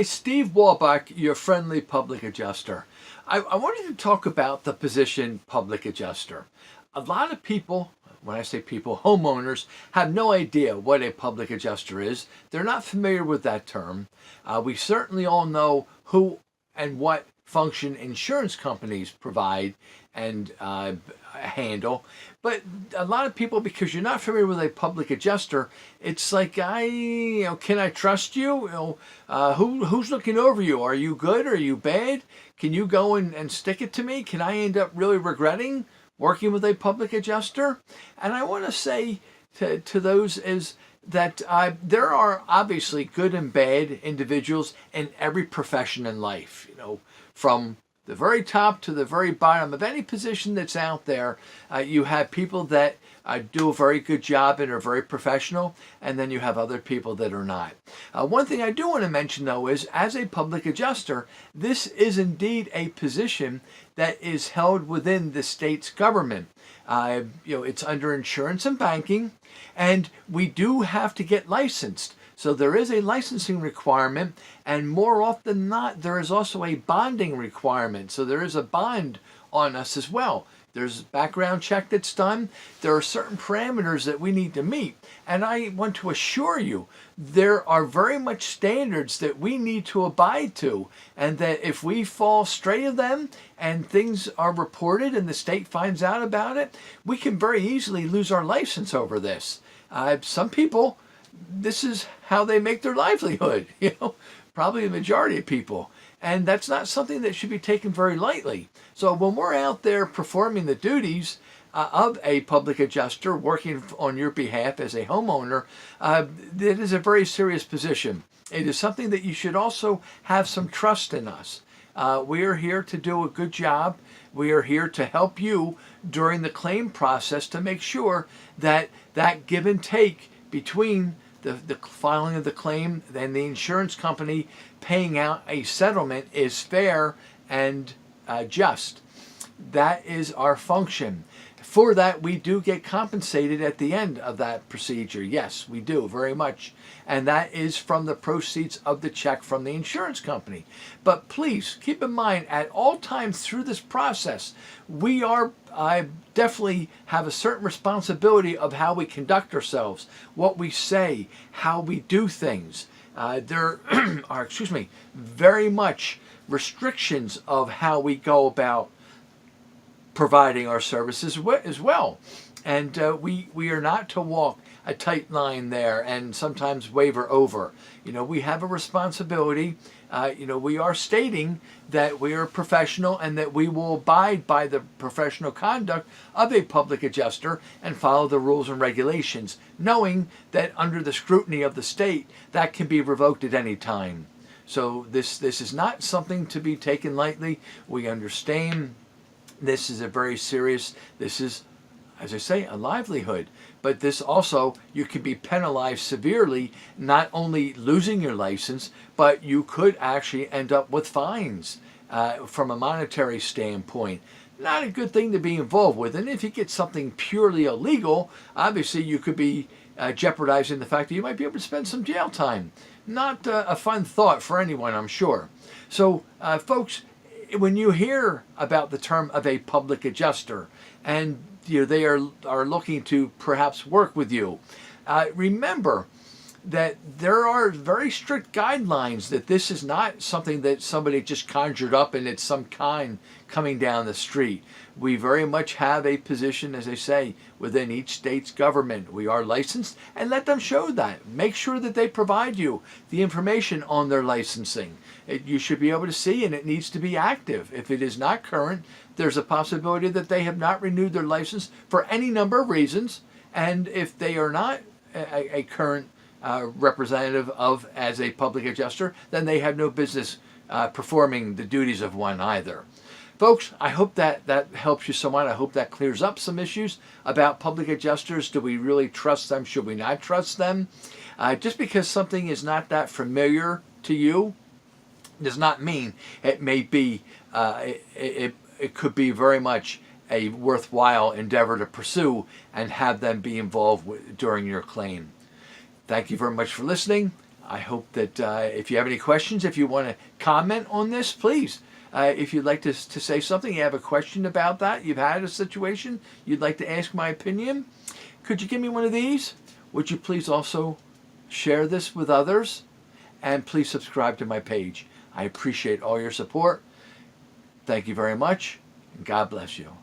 Hi, Steve Wolbach, your friendly public adjuster. I wanted to talk about the position public adjuster. A lot of people, when I say people, homeowners, have no idea what a public adjuster is. They're not familiar with that term. We certainly all know who and what function insurance companies provide and handle, but a lot of people, because you're not familiar with a public adjuster, it's like, can I trust you? Who's looking over you? Are you good? Are you bad? Can you go and stick it to me? Can I end up really regretting working with a public adjuster? And I want to say to those is that there are obviously good and bad individuals in every profession in life, from the very top to the very bottom of any position that's out there. You have people that do a very good job and are very professional, and then you have other people that are not. One thing I do want to mention, though, is as a public adjuster, this is indeed a position that is held within the state's government. It's under insurance and banking, and we do have to get licensed. So there is a licensing requirement, and more often than not, there is also a bonding requirement. So there is a bond on us as well. There's a background check that's done. There are certain parameters that we need to meet. And I want to assure you, there are very much standards that we need to abide to. And that if we fall straight of them and things are reported and the state finds out about it, we can very easily lose our license over this. Some people, this is how they make their livelihood, probably the majority of people. And that's not something that should be taken very lightly. So when we're out there performing the duties of a public adjuster, working on your behalf as a homeowner, it is a very serious position. It is something that you should also have some trust in us. We are here to do a good job. We are here to help you during the claim process to make sure that that give and take between the filing of the claim and the insurance company paying out a settlement is fair and just. That is our function. For that, we do get compensated at the end of that procedure. Yes, we do, very much. And that is from the proceeds of the check from the insurance company. But please keep in mind, at all times through this process, I definitely have a certain responsibility of how we conduct ourselves, what we say, how we do things. There are, very much restrictions of how we go about providing our services as well. And we are not to walk a tight line there and sometimes waver over. We have a responsibility. We are stating that we are professional and that we will abide by the professional conduct of a public adjuster and follow the rules and regulations, knowing that under the scrutiny of the state, that can be revoked at any time. So this is not something to be taken lightly. We understand this is a very serious, this is, as I say, a livelihood. But this also, you can be penalized severely, not only losing your license, but you could actually end up with fines from a monetary standpoint. Not a good thing to be involved with. And if you get something purely illegal, obviously you could be jeopardizing the fact that you might be able to spend some jail time. Not a fun thought for anyone, I'm sure. So, folks, when you hear about the term of a public adjuster and they are looking to perhaps work with you, remember that there are very strict guidelines, that this is not something that somebody just conjured up and it's some kind coming down the street. We very much have a position, as I say, within each state's government. We are licensed, and let them show that. Make sure that they provide you the information on their licensing. You should be able to see, and it needs to be active. If it is not current, there's a possibility that they have not renewed their license for any number of reasons, and if they are not a current representative of as a public adjuster, then they have no business performing the duties of one either. Folks, I hope that helps you somewhat. I hope that clears up some issues about public adjusters. Do we really trust them? Should we not trust them? Just because something is not that familiar to you does not mean it may be, it could be very much a worthwhile endeavor to pursue and have them be involved during your claim. Thank you very much for listening. I hope that if you have any questions, if you want to comment on this, please. If you'd like to say something, you have a question about that, you've had a situation, you'd like to ask my opinion, could you give me one of these? Would you please also share this with others? And please subscribe to my page. I appreciate all your support. Thank you very much, and God bless you.